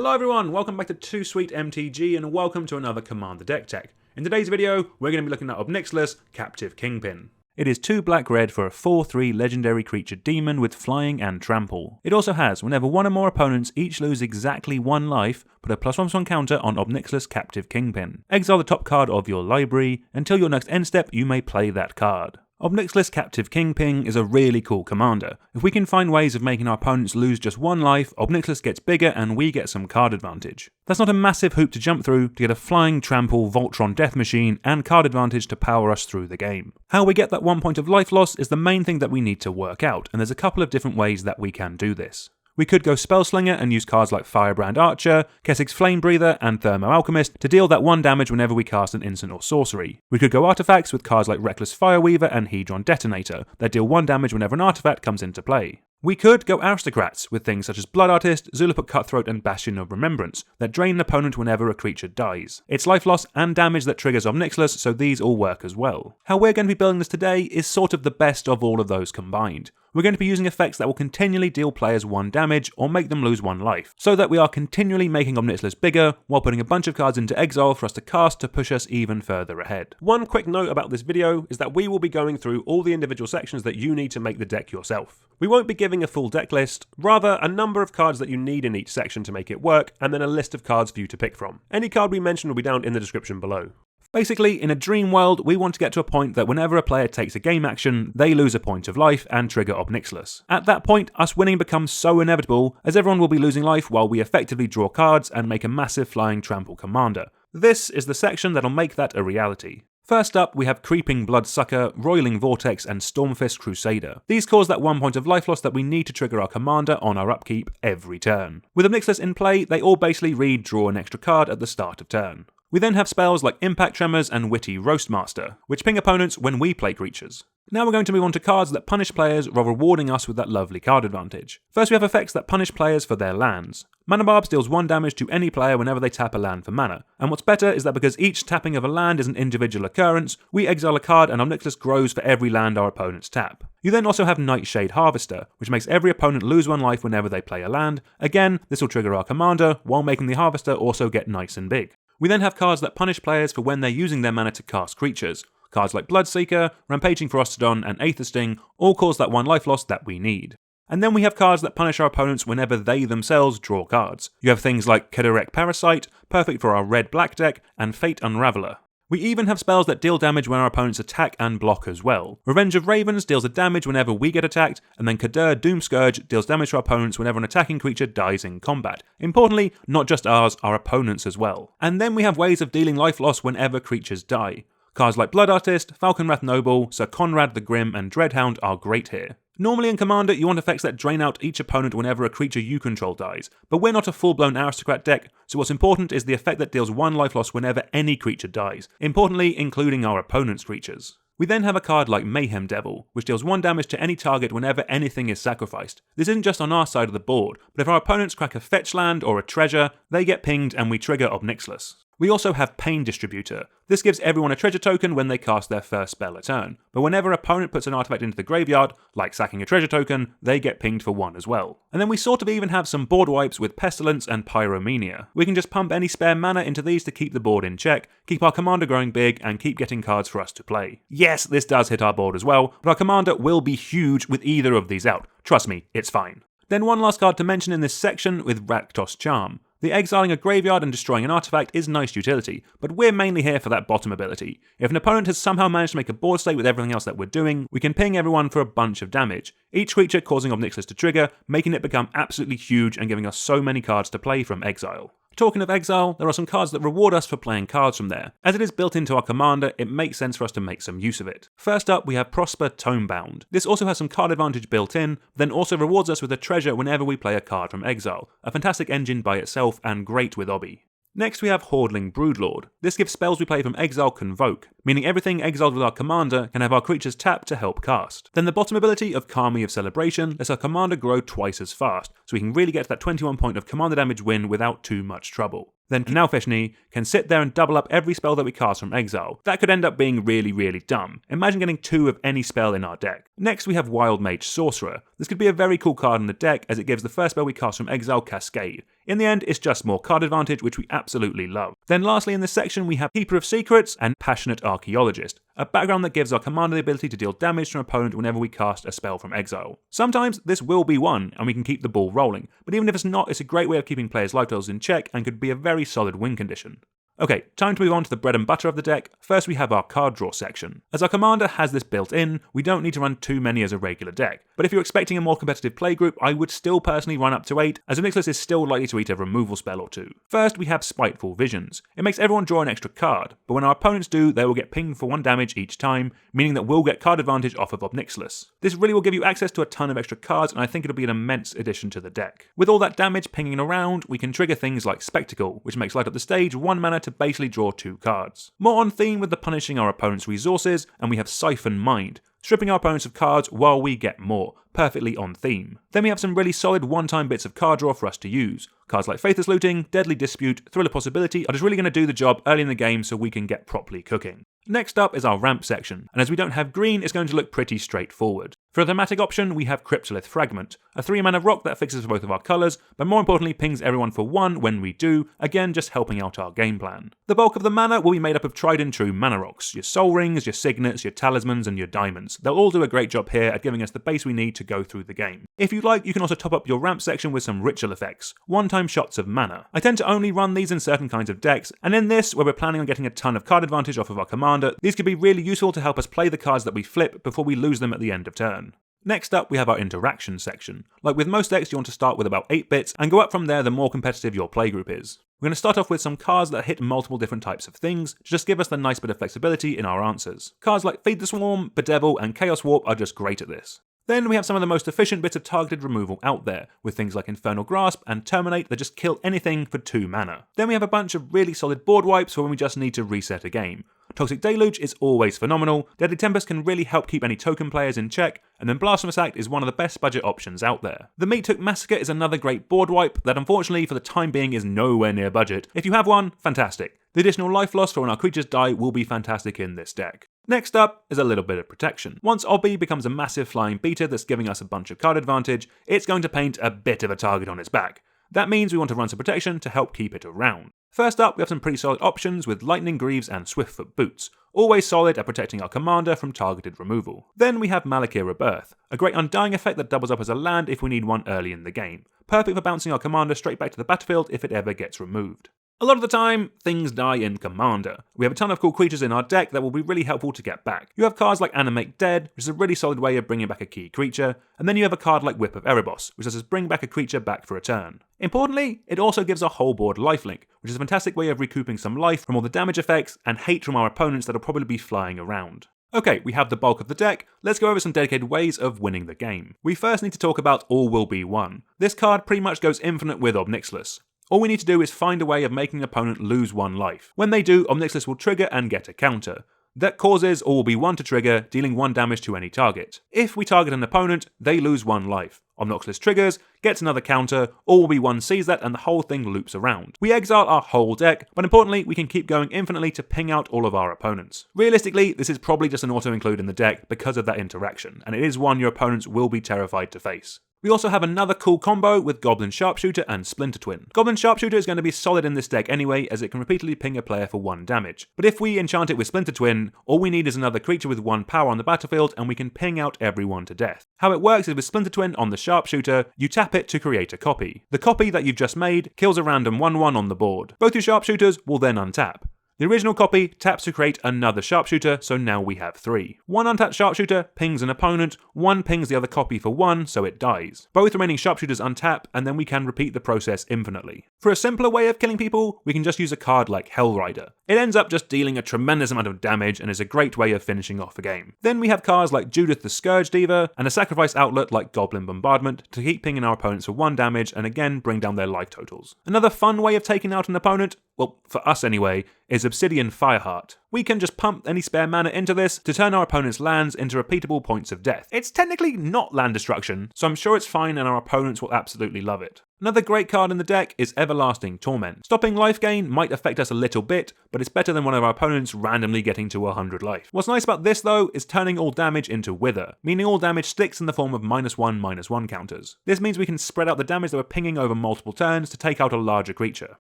Hello everyone, welcome back to Too Sweet MTG and welcome to another Commander deck tech. In today's video, we're going to be looking at Nixilis, Captive Kingpin. It is 2 black-red for a 4/3 legendary creature demon with flying and trample. It also has, whenever one or more opponents each lose exactly 1 life, put a +1/+1 counter on Nixilis Captive Kingpin. Exile the top card of your library. Until your next end step, you may play that card. Nixilis Captive Kingpin is a really cool commander. If we can find ways of making our opponents lose just 1 life, Nixilis gets bigger and we get some card advantage. That's not a massive hoop to jump through to get a flying trample Voltron death machine and card advantage to power us through the game. How we get that 1 point of life loss is the main thing that we need to work out, and there's a couple of different ways that we can do this. We could go Spellslinger and use cards like Firebrand Archer, Kessig's Flame Breather, and Thermo Alchemist to deal that 1 damage whenever we cast an instant or sorcery. We could go Artifacts with cards like Reckless Fireweaver and Hedron Detonator that deal 1 damage whenever an artifact comes into play. We could go Aristocrats with things such as Blood Artist, Zulaput Cutthroat, and Bastion of Remembrance that drain an opponent whenever a creature dies. It's life loss and damage that triggers Nixilis, so these all work as well. How we're going to be building this today is sort of the best of all of those combined. We're going to be using effects that will continually deal players 1 damage or make them lose 1 life, so that we are continually making Nixilis bigger while putting a bunch of cards into exile for us to cast to push us even further ahead. One quick note about this video is that we will be going through all the individual sections that you need to make the deck yourself. We won't be giving a full deck list, rather a number of cards that you need in each section to make it work, and then a list of cards for you to pick from. Any card we mention will be down in the description below. Basically, in a dream world, we want to get to a point that whenever a player takes a game action, they lose a point of life and trigger Nixilis. At that point, us winning becomes so inevitable, as everyone will be losing life while we effectively draw cards and make a massive flying trample commander. This is the section that'll make that a reality. First up, we have Creeping Bloodsucker, Roiling Vortex, and Stormfist Crusader. These cause that 1 point of life loss that we need to trigger our commander on our upkeep every turn. With Nixilis in play, they all basically read draw an extra card at the start of turn. We then have spells like Impact Tremors and Witty Roastmaster, which ping opponents when we play creatures. Now we're going to move on to cards that punish players while rewarding us with that lovely card advantage. First we have effects that punish players for their lands. Manabarbs deals 1 damage to any player whenever they tap a land for mana, and what's better is that because each tapping of a land is an individual occurrence, we exile a card and Nixilis grows for every land our opponents tap. You then also have Nightshade Harvester, which makes every opponent lose 1 life whenever they play a land. Again, this will trigger our commander, while making the Harvester also get nice and big. We then have cards that punish players for when they're using their mana to cast creatures. Cards like Bloodsucker, Rampaging Ferocidon, and Aether Sting all cause that 1 life loss that we need. And then we have cards that punish our opponents whenever they themselves draw cards. You have things like Kederekt Parasite, perfect for our red-black deck, and Fate Unraveler. We even have spells that deal damage when our opponents attack and block as well. Revenge of Ravens deals a damage whenever we get attacked, and then Kardur Doomscourge deals damage to our opponents whenever an attacking creature dies in combat. Importantly, not just ours, our opponents as well. And then we have ways of dealing life loss whenever creatures die. Cards like Blood Artist, Falkenrath Noble, Syr Konrad the Grim, and Dreadhound are great here. Normally in Commander, you want effects that drain out each opponent whenever a creature you control dies, but we're not a full-blown aristocrat deck, so what's important is the effect that deals 1 life loss whenever any creature dies, importantly including our opponent's creatures. We then have a card like Mayhem Devil, which deals 1 damage to any target whenever anything is sacrificed. This isn't just on our side of the board, but if our opponents crack a fetch land or a treasure, they get pinged and we trigger Nixilis. We also have Pain Distributor. This gives everyone a treasure token when they cast their first spell a turn, but whenever an opponent puts an artifact into the graveyard, like sacking a treasure token, they get pinged for 1 as well. And then we sort of even have some board wipes with Pestilence and Pyrohemia. We can just pump any spare mana into these to keep the board in check, keep our commander growing big, and keep getting cards for us to play. Yes, this does hit our board as well, but our commander will be huge with either of these out. Trust me, it's fine. Then one last card to mention in this section with Rakdos Charm. The exiling a graveyard and destroying an artifact is nice utility, but we're mainly here for that bottom ability. If an opponent has somehow managed to make a board state with everything else that we're doing, we can ping everyone for a bunch of damage, each creature causing Nixilis to trigger, making it become absolutely huge and giving us so many cards to play from exile. Talking of exile, there are some cards that reward us for playing cards from there. As it is built into our commander, it makes sense for us to make some use of it. First up, we have Prosper Tome-Bound. This also has some card advantage built in, then also rewards us with a treasure whenever we play a card from exile. A fantastic engine by itself and great with Obby. Next we have Hoarding Broodlord. This gives spells we play from exile Convoke, meaning everything exiled with our commander can have our creatures tapped to help cast. Then the bottom ability of Army of Celebration lets our commander grow twice as fast, so we can really get to that 21 point of commander damage win without too much trouble. Then Nalfeshnee can sit there and double up every spell that we cast from exile. That could end up being really dumb. Imagine getting 2 of any spell in our deck. Next we have Wild Mage Sorcerer. This could be a very cool card in the deck as it gives the first spell we cast from exile Cascade. In the end, it's just more card advantage, which we absolutely love. Then lastly in this section we have Keeper of Secrets and Passionate Archaeologist, a background that gives our commander the ability to deal damage to an opponent whenever we cast a spell from exile. Sometimes this will be won and we can keep the ball rolling, but even if it's not, it's a great way of keeping players' life totals in check and could be a very solid win condition. Okay, time to move on to the bread and butter of the deck. First we have our card draw section. As our commander has this built in, we don't need to run too many as a regular deck, but if you're expecting a more competitive playgroup, I would still personally run up to 8, as Nixilis is still likely to eat a removal spell or two. First we have Spiteful Visions. It makes everyone draw an extra card, but when our opponents do, they will get pinged for 1 damage each time, meaning that we'll get card advantage off of Nixilis. This really will give you access to a ton of extra cards, and I think it'll be an immense addition to the deck. With all that damage pinging around, we can trigger things like Spectacle, which makes Light Up the Stage 1 mana to basically draw 2 cards. More on theme with the punishing our opponent's resources, and we have Siphon Mind, stripping our opponents of cards while we get more, perfectly on theme. Then we have some really solid one-time bits of card draw for us to use. Cards like Faithless Looting, Deadly Dispute, Thriller Possibility are just really going to do the job early in the game so we can get properly cooking. Next up is our ramp section, and as we don't have green, it's going to look pretty straightforward. For a thematic option, we have Cryptolith Fragment, a 3-mana rock that fixes for both of our colours, but more importantly pings everyone for 1 when we do, again just helping out our game plan. The bulk of the mana will be made up of tried and true mana rocks, your Soul Rings, your Signets, your Talismans, and your Diamonds. They'll all do a great job here at giving us the base we need to go through the game. If you'd like, you can also top up your ramp section with some ritual effects, one-time shots of mana. I tend to only run these in certain kinds of decks, and in this, where we're planning on getting a ton of card advantage off of our commander, these could be really useful to help us play the cards that we flip before we lose them at the end of turn. Next up we have our interaction section. Like with most decks, you want to start with about 8 bits and go up from there the more competitive your playgroup is. We're going to start off with some cards that hit multiple different types of things to just give us the nice bit of flexibility in our answers. Cards like Feed the Swarm, Bedevil and Chaos Warp are just great at this. Then we have some of the most efficient bits of targeted removal out there, with things like Infernal Grasp and Terminate that just kill anything for 2 mana. Then we have a bunch of really solid board wipes for when we just need to reset a game. Toxic Deluge is always phenomenal, Deadly Tempest can really help keep any token players in check, and then Blasphemous Act is one of the best budget options out there. The Meat Hook Massacre is another great board wipe that unfortunately for the time being is nowhere near budget. If you have one, fantastic. The additional life loss for when our creatures die will be fantastic in this deck. Next up is a little bit of protection. Once Obby becomes a massive flying beater that's giving us a bunch of card advantage, it's going to paint a bit of a target on its back. That means we want to run some protection to help keep it around. First up, we have some pretty solid options with Lightning Greaves and Swiftfoot Boots, always solid at protecting our commander from targeted removal. Then we have Malakir Rebirth, a great undying effect that doubles up as a land if we need one early in the game, perfect for bouncing our commander straight back to the battlefield if it ever gets removed. A lot of the time, things die in Commander. We have a ton of cool creatures in our deck that will be really helpful to get back. You have cards like Animate Dead, which is a really solid way of bringing back a key creature, and then you have a card like Whip of Erebos, which lets us bring back a creature back for a turn. Importantly, it also gives our whole board lifelink, which is a fantastic way of recouping some life from all the damage effects and hate from our opponents that'll probably be flying around. Okay, we have the bulk of the deck, let's go over some dedicated ways of winning the game. We first need to talk about All Will Be One. This card pretty much goes infinite with Nixilis. All we need to do is find a way of making an opponent lose 1 life. When they do, Nixilis will trigger and get a counter. That causes All Will Be One to trigger, dealing 1 damage to any target. If we target an opponent, they lose 1 life. Nixilis triggers, gets another counter, All Will Be One sees that and the whole thing loops around. We exile our whole deck, but importantly we can keep going infinitely to ping out all of our opponents. Realistically, this is probably just an auto-include in the deck because of that interaction, and it is one your opponents will be terrified to face. We also have another cool combo with Goblin Sharpshooter and Splinter Twin. Goblin Sharpshooter is going to be solid in this deck anyway, as it can repeatedly ping a player for 1 damage. But if we enchant it with Splinter Twin, all we need is another creature with 1 power on the battlefield and we can ping out everyone to death. How it works is with Splinter Twin on the Sharpshooter, you tap it to create a copy. The copy that you've just made kills a random 1/1 on the board. Both your Sharpshooters will then untap. The original copy taps to create another Sharpshooter, so now we have 3. 1 untapped Sharpshooter pings an opponent, 1 pings the other copy for 1, so it dies. Both remaining Sharpshooters untap, and then we can repeat the process infinitely. For a simpler way of killing people, we can just use a card like Hellrider. It ends up just dealing a tremendous amount of damage and is a great way of finishing off a game. Then we have cards like Judith the Scourge Diva, and a sacrifice outlet like Goblin Bombardment to keep pinging our opponents for 1 damage and again bring down their life totals. Another fun way of taking out an opponent, well, for us anyway, is Obsidian Fireheart. we can just pump any spare mana into this to turn our opponent's lands into repeatable points of death. It's technically not land destruction, so I'm sure it's fine and our opponents will absolutely love it. Another great card in the deck is Everlasting Torment. Stopping life gain might affect us a little bit, but it's better than one of our opponents randomly getting to 100 life. What's nice about this though is turning all damage into Wither, meaning all damage sticks in the form of -1/-1 counters. This means we can spread out the damage that we're pinging over multiple turns to take out a larger creature,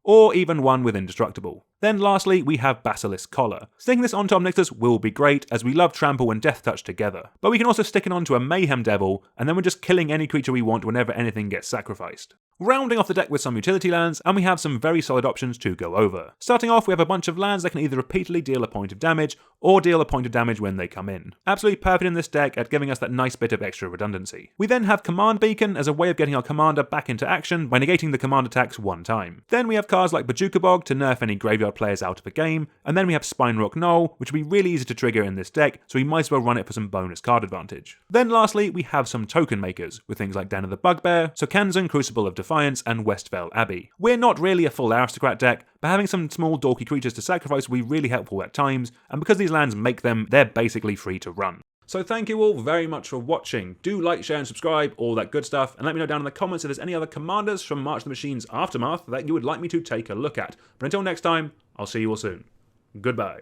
or even one with Indestructible. Then lastly, we have Basilisk Collar. Sticking this onto our Nixilis will be great, as we love Trample and Death Touch together, but we can also stick it onto a Mayhem Devil, and then we're just killing any creature we want whenever anything gets sacrificed. Rounding off the deck with some utility lands, and we have some very solid options to go over. Starting off, we have a bunch of lands that can either repeatedly deal a point of damage, or deal a point of damage when they come in. Absolutely perfect in this deck at giving us that nice bit of extra redundancy. We then have Command Beacon as a way of getting our commander back into action by negating the command attacks one time. Then we have cards like Bojuka Bog to nerf any graveyard players out of a game, and then we have Spinerock Knoll, which will be really easy to trigger in this deck, so we might as well run it for some bonus card advantage. Then lastly, we have some token makers, with things like Den of the Bugbear, Sokanzan Crucible of Defiance, and Westvale Abbey. We're not really a full aristocrat deck, but having some small dorky creatures to sacrifice will be really helpful at times, and because these lands make them, they're basically free to run. So thank you all very much for watching. Do like, share and subscribe, all that good stuff, and let me know down in the comments if there's any other commanders from March of the Machine's Aftermath that you would like me to take a look at. But until next time, I'll see you all soon. Goodbye.